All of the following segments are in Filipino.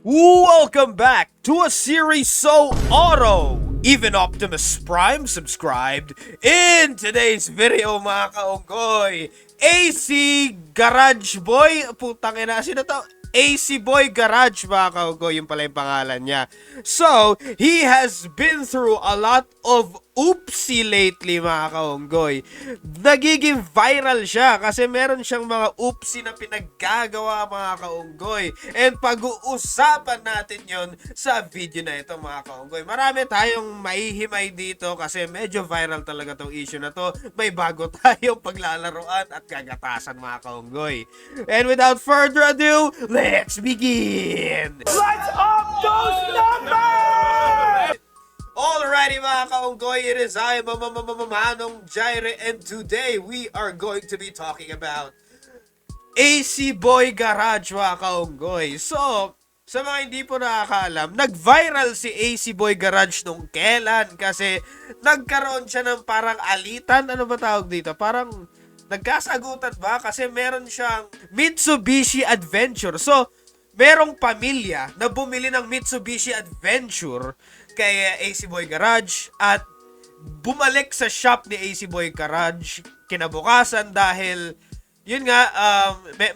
Welcome back to a series so auto. Even Optimus Prime subscribed. In today's video, mga kaunggoy, AC Garage Boy. Putang ina, sino to? AC Boy Garage, mga kaunggoy. Yung pala yung pangalan niya. So, he has been through a lot of oopsie lately, mga kaunggoy. Nagiging viral siya kasi meron siyang mga oopsie na pinaggagawa, mga kaunggoy. And pag-uusapan natin yon sa video na ito, mga kaunggoy. Marami tayong maihimay dito kasi medyo viral talaga tong issue na to. May bago tayong paglalaroan at gagatasan, mga kaunggoy. And without further ado, let's begin! Let's up those numbers! Alrighty, mga kaunggoy, it is I, Manong Jaire, and today we are going to be talking about AC Boy Garage, mga kaunggoy. So, sa mga hindi po nakakaalam, nag-viral si AC Boy Garage nung kailan kasi nagkaroon siya ng parang alitan, ano ba tawag dito? Parang nagkasagutan ba? Kasi meron siyang Mitsubishi Adventure. So, merong pamilya na bumili ng Mitsubishi Adventure kay AC Boy Garage at bumalik sa shop ni AC Boy Garage kinabukasan dahil yun nga,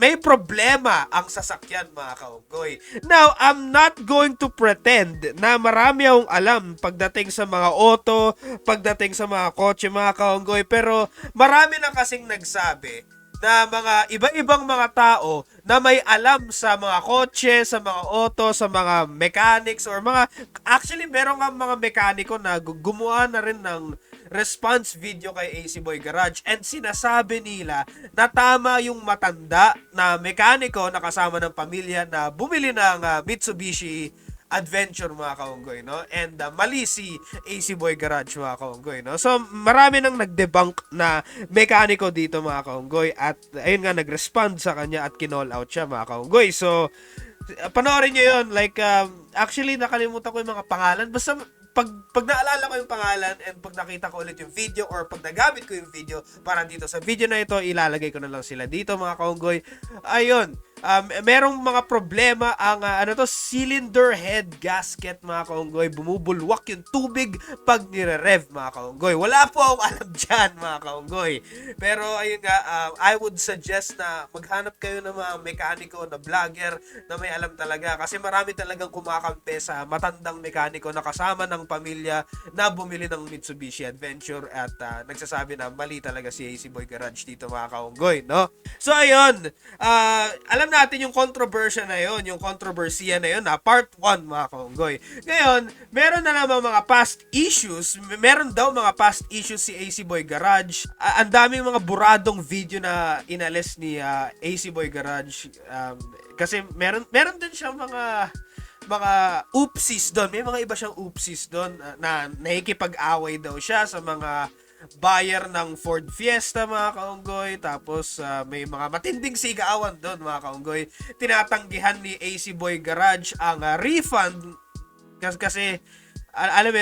may problema ang sasakyan, mga kaunggoy. Now, I'm not going to pretend na marami akong alam pagdating sa mga auto, pagdating sa mga kotse, mga kaunggoy, pero marami na kasing nagsabi na mga iba-ibang mga tao na may alam sa mga kotse, sa mga auto, sa mga mechanics or mga actually meron nga mga mekaniko na gumawa na rin ng response video kay AC Boy Garage and sinasabi nila na tama yung matanda na mekaniko na kasama ng pamilya na bumili ng Mitsubishi Adventure, mga kaunggoy, no? And mali si AC Boy Garage, mga kaunggoy, no? So, marami nang nag-debunk na mekaniko dito, mga kaunggoy, at ayun nga, nag-respond sa kanya at kinall out siya, mga kaunggoy. So, panoorin nyo yun. Like, actually, nakalimutan ko yung mga pangalan. Basta, pag naalala ko yung pangalan and pag nakita ko ulit yung video or pag nagamit ko yung video para dito sa video na ito, ilalagay ko na lang sila dito, mga kaunggoy. Ayun. Merong mga problema ang cylinder head gasket, mga kaunggoy. Bumubulwak yung tubig pag nire-rev, mga kaunggoy. Wala po akong alam dyan, mga kaunggoy. Pero ayun nga, I would suggest na maghanap kayo ng mga mekaniko na vlogger na may alam talaga kasi marami talagang kumakampi sa matandang mekaniko na kasama ng pamilya na bumili ng Mitsubishi Adventure at nagsasabi na mali talaga si AC Boy Garage dito, mga kaunggoy, no? So ayun, alam natin yung controversial na yon, yung kontrobersiya na yon na part 1, mga kaunggoy. Ngayon, meron na naman mga past issues, meron daw mga past issues si AC Boy Garage. Ang daming mga buradong video na inalis ni AC Boy Garage kasi meron din siyang mga oopsies doon. May mga iba siyang oopsies doon na nakikipag-away daw siya sa mga buyer ng Ford Fiesta, mga kaunggoy. Tapos may mga matinding sigawan doon, mga kaunggoy. Tinatanggihan ni AC Boy Garage ang refund kasi alam mo,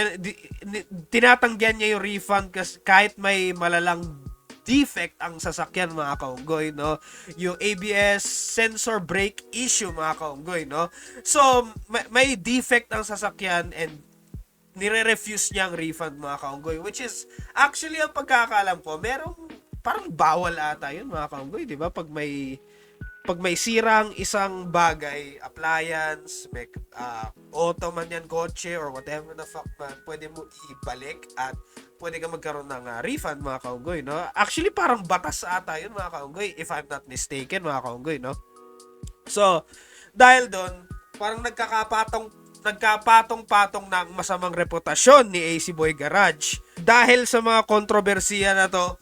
tinatanggihan niya yung refund kasi kahit may malalang defect ang sasakyan, mga kaunggoy, no? Yung ABS sensor brake issue, mga kaunggoy, no? So, may defect ang sasakyan and nire-refuse niya ang refund, mga kaunggoy, which is actually ang pagkakaalam ko, merong parang bawal ata yun, mga kaunggoy, di ba? Pag may sirang isang bagay, appliance, may auto man yan, kotse, or whatever the fuck man, pwede mo ibalik at pwede ka magkaroon ng refund, mga kaunggoy, no? Actually, parang batas ata yun, mga kaunggoy, if I'm not mistaken, mga kaunggoy, no? So, dahil doon, parang nagkapatong-patong ng masamang reputasyon ni AC Boy Garage. Dahil sa mga kontrobersiya na to,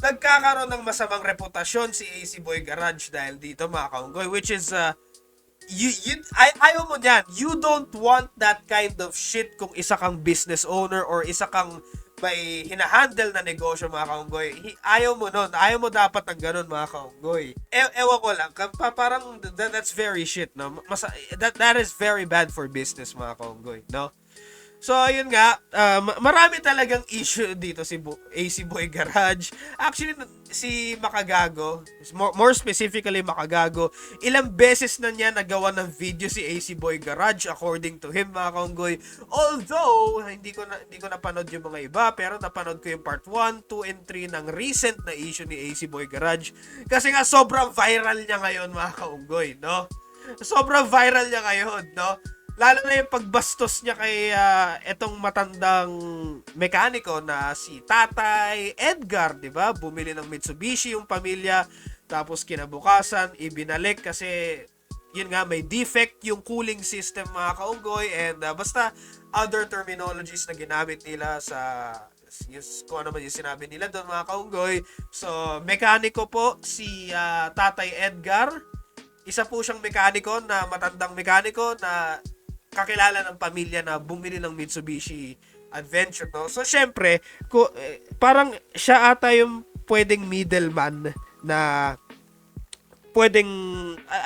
nagkakaroon ng masamang reputasyon si AC Boy Garage dahil dito, mga kaunggoy, which is ayaw mo niyan. You don't want that kind of shit kung isa kang business owner or isa kang may hinahandle na negosyo, mga kaunggoy. Ayaw mo nun. Ayaw mo dapat ng ganun, mga kaunggoy. Ewan ko lang. Parang that's very shit, no? That is very bad for business, mga kaunggoy, no? So, yun nga, marami talagang issue dito si AC Boy Garage. Actually, si Makagago, more specifically Makagago, ilang beses na niya nagawa ng video si AC Boy Garage according to him, mga kaunggoy. Although, hindi ko napanood yung mga iba, pero napanood ko yung part 1, 2, and 3 ng recent na issue ni AC Boy Garage. Kasi nga, sobrang viral niya ngayon, mga kaunggoy, no? Sobrang viral niya ngayon, no? Lalo na yung pagbastos niya kay etong matandang mekaniko na si Tatay Edgar, 'di ba? Bumili ng Mitsubishi yung pamilya, tapos kinabukasan ibinalik kasi yun nga may defect yung cooling system, mga kaunggoy, and basta other terminologies na ginamit nila sa kung ano man yung sinabi nila doon, mga kaunggoy. So, mekaniko po si Tatay Edgar. Isa po siyang mekaniko na matandang mekaniko na kakilala ng pamilya na bumili ng Mitsubishi Adventure, no? So, syempre, parang siya ata yung pwedeng middleman na pwedeng,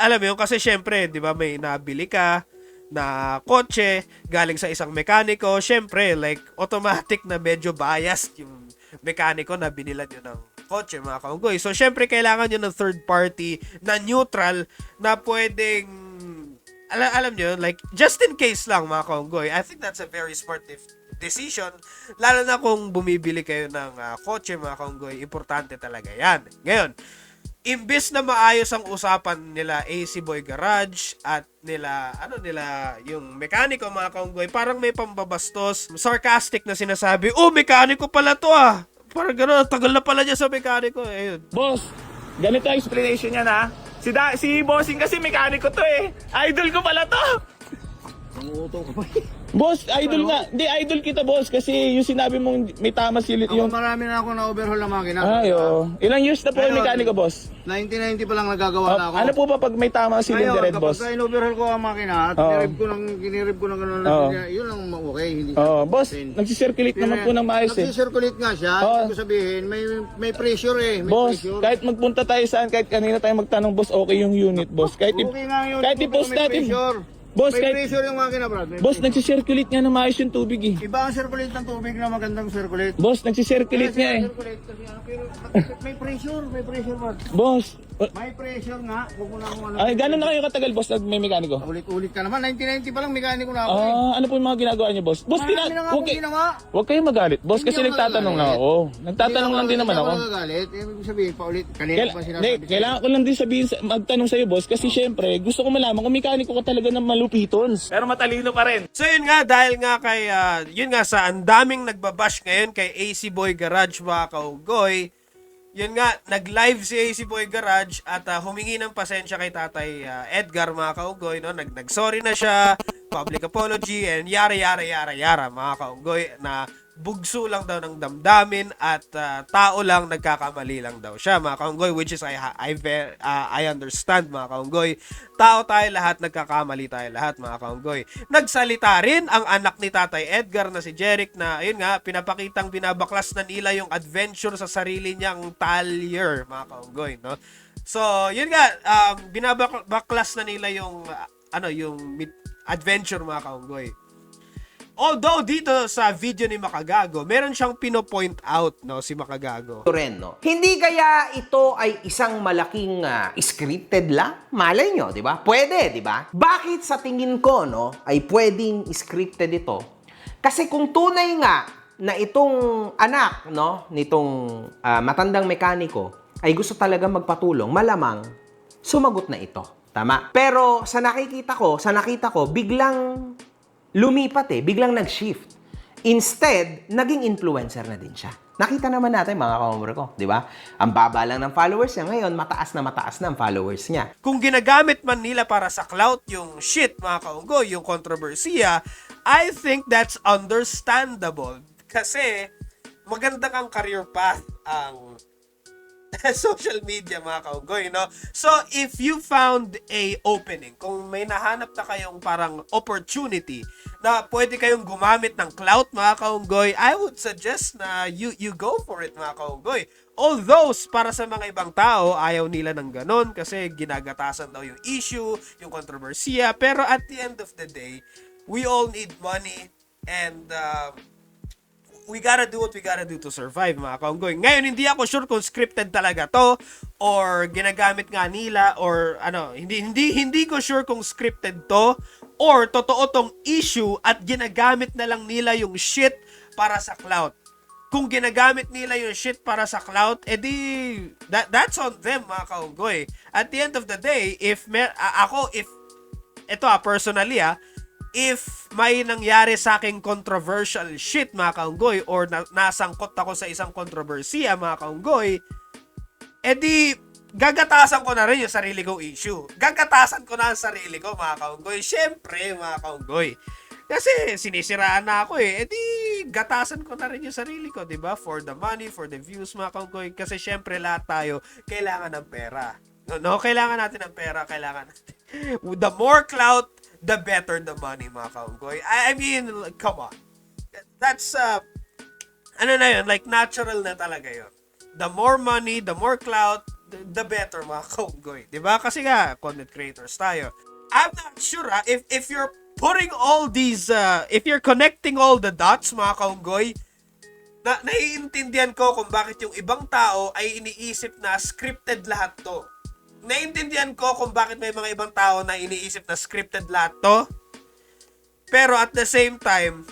alam mo yun, kasi syempre, di ba, may nabili ka na kotse galing sa isang mekaniko, syempre, like, automatic na medyo biased yung mekaniko na binilan yun ng kotse, mga kaunggoy. So, syempre, kailangan yun ng third party na neutral na pwedeng alam nyo, like, just in case lang, mga kaunggoy. I think that's a very smart decision. Lalo na kung bumibili kayo ng kotse, mga kaunggoy. Importante talaga yan. Ngayon, imbes na maayos ang usapan nila AC Boy Garage at nila yung mekaniko, mga kaunggoy, parang may pambabastos, sarcastic na sinasabi, oh, mekaniko pala to ah. Parang gano'n, tagal na pala niya sa mekaniko. Ayun. Boss, ganito ang explanation niya na. Si Bossing kasi mekaniko to eh. Idol ko pala to. Nanguto ko pa. Boss, idol nga. Hindi, idol kita, boss. Kasi yung sinabi mong may tama silit Ako yung... marami na ako na-overhaul na makina. Ay, oo. Ilang years na po yung Ngayon, mekaniko, boss? 1990 pa lang nagagawa na ako. Ano po ba pag may tama siling Ngayon, red, boss? kapag in-overhaul ko ang makina at Oo. kinirib ko ng gano'n, Oo. yun ang okay. Hindi Oo, boss, natin. nagsisirculate naman po ng maayos eh. Nagsisirculate nga siya. Oo. Ibig sabihin, may pressure eh. May Boss, pressure. kahit magpunta tayo saan, kahit kanina tayo magtanong, boss, okay yung unit, boss. Kahit Okay nga yun. kahit May i-post natin. pressure. Boss, may kahit- pressure yung makina, Brad. May Boss, pressure. nagsisirculate nga ng maayos yung tubig eh. Iba ang circulate ng tubig na magandang circulate. Boss, nagsisirculate nga eh. Circulate kasi ano, pero may pressure, Brad. Boss, May pressure nga. Huwag mo na akong ano. ay, gano'n na kayo katagal, boss, at may mekaniko? Ulit-ulit ka naman. 1990 pa lang mekaniko na ako eh. Ano po yung mga ginagawa niyo, boss? Boss, Marami na nga akong ginawa. Huwag kayong magalit, boss, kasi Hindi ako nagtatanong lang magagalit. ako. Nagtatanong lang din naman ako. Hindi ako nagagalit. Ibig sabihin, paulit. Kanina pa sinasabi. Hindi, kailangan ko lang din sabihin, magtanong sa'yo, boss, kasi syempre, gusto ko malaman kung mekaniko ka talaga ng malupitons. Pero matalino pa rin. So yun nga, dahil nga kay, yun nga sa ang daming nagbabash ngayon kay AC Boy Garage, mga kaunggoy, yun nga, nag-live si AC Boy Garage at humingi ng pasensya kay Tatay Edgar, mga kaunggoy, no? Nag-sorry na siya, public apology, and yara, mga kaunggoy, na bugso lang daw ng damdamin at tao lang, nagkakamali lang daw siya, mga kaunggoy, which is I understand, mga kaunggoy. Tao tayo lahat, nagkakamali tayo lahat, mga kaunggoy. Nagsalita rin ang anak ni Tatay Edgar na si Jeric na, ayun nga, pinapakitang binabaklas na nila yung adventure sa sarili niyang talyer, mga kaunggoy, no? So, yun nga, binabaklas na nila yung, yung adventure, mga kaunggoy. Although dito sa video ni Makagago, meron siyang pino-point out, no, si Makagago. rin, no? Hindi kaya ito ay isang malaking scripted lang? Malay nyo, di ba? Pwede, di ba? Bakit sa tingin ko, no, ay pwedeng scripted ito? Kasi kung tunay nga na itong anak, no, nitong matandang mekaniko, ay gusto talaga magpatulong, malamang sumagot na ito. Tama? Pero sa nakita ko, biglang lumipat biglang nag-shift. Instead, naging influencer na din siya. Nakita naman natin, mga ka-hombre ko, di ba? Ang baba lang ng followers niya, ngayon mataas na ang followers niya. Kung ginagamit man nila para sa clout yung shit, mga kaunggoy, yung kontrobersiya, I think that's understandable. Kasi maganda kang career path ang social media, mga kaunggoy, no? So, if you found a opening, kung may nahanap na kayong parang opportunity na pwede kayong gumamit ng clout, mga kaunggoy, I would suggest na you go for it, mga kaunggoy. Although, para sa mga ibang tao, ayaw nila ng ganon kasi ginagatasan daw yung issue, yung kontrobersiya. Pero at the end of the day, we all need money. And we gotta do what we gotta do to survive, mga kaunggoy. Ngayon, hindi ako sure kung scripted talaga to or ginagamit nga nila or ano, hindi ko sure kung scripted to or totoo tong issue at ginagamit na lang nila yung shit para sa clout. Kung ginagamit nila yung shit para sa clout, edi that's on them, mga kaunggoy. At the end of the day, if personally if may nangyari sa aking controversial shit, mga kaunggoy, or nasangkot ako sa isang kontrobersiya, mga kaunggoy, edi gagatasan ko na rin yung sarili kong issue. Gagatasan ko na ang sarili ko, mga kaunggoy. Syempre, mga kaunggoy. Kasi sinisiraan na ako eh. Edi gatasan ko na rin yung sarili ko, 'di ba? For the money, for the views, mga kaunggoy. Kasi syempre lahat tayo kailangan ng pera. No, kailangan natin ng pera, kailangan natin. The more clout, the better the money, mga kaunggoy. I mean, come on. That's ano na yun, like natural na talaga yun. The more money, the more clout, the better, mga kaunggoy. Diba? Kasi nga, content creators tayo. I'm not sure if you're putting all these, if you're connecting all the dots, mga kaunggoy, naiintindihan ko kung bakit yung ibang tao ay iniisip na scripted lahat to. Naiintindihan ko kung bakit may mga ibang tao na iniisip na scripted lahat to. Pero at the same time,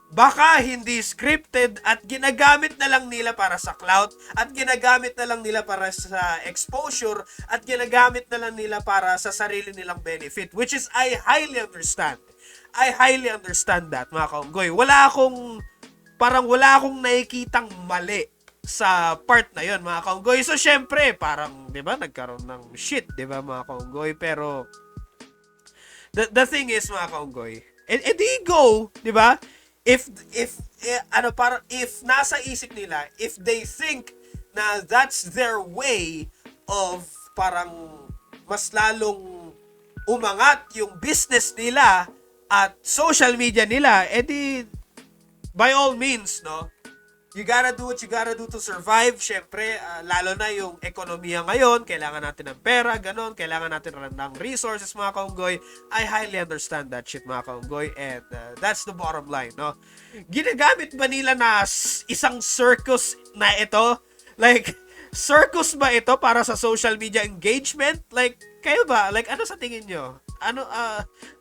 baka hindi scripted at ginagamit na lang nila para sa clout at ginagamit na lang nila para sa exposure at ginagamit na lang nila para sa sarili nilang benefit, which is I highly understand. I highly understand that, mga kaunggoy. Wala akong nakikitang mali sa part na yon, mga kaunggoy. So syempre, parang 'di ba, nagkaroon ng shit, 'di ba, mga kaunggoy, pero the thing is, mga kaunggoy, di go, 'di ba? If nasa isip nila, if they think na that's their way of parang mas lalong umangat yung business nila at social media nila, edi by all means, no? You gotta do what you gotta do to survive. Syempre, lalo na yung ekonomiya ngayon, kailangan natin ng pera, ganon, kailangan natin ng resources, mga kaunggoy. I highly understand that shit, mga kaunggoy, and that's the bottom line, no? Ginagamit ba nila na isang circus na ito? Like, circus ba ito para sa social media engagement? Like, kayo ba? Like, ano sa tingin nyo?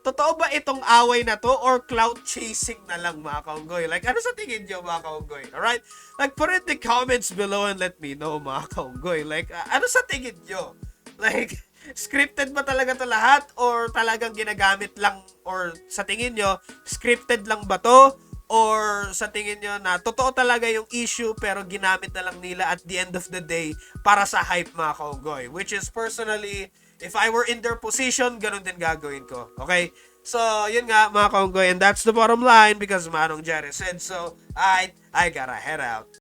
Totoo ba itong away na to or clout chasing na lang, mga kaunggoy? Like, ano sa tingin nyo, mga kaunggoy? Alright? Like, put in the comments below and let me know, mga kaunggoy. Like, ano sa tingin nyo? Like, scripted ba talaga to lahat or talagang ginagamit lang, or sa tingin nyo, scripted lang ba to? Or sa tingin nyo na totoo talaga yung issue pero ginamit na lang nila at the end of the day para sa hype, mga kaunggoy? Which is personally, if I were in their position, ganun din gagawin ko. Okay? So, yun nga, mga kaunggoy. And that's the bottom line because Manong Jerry said so. I gotta head out.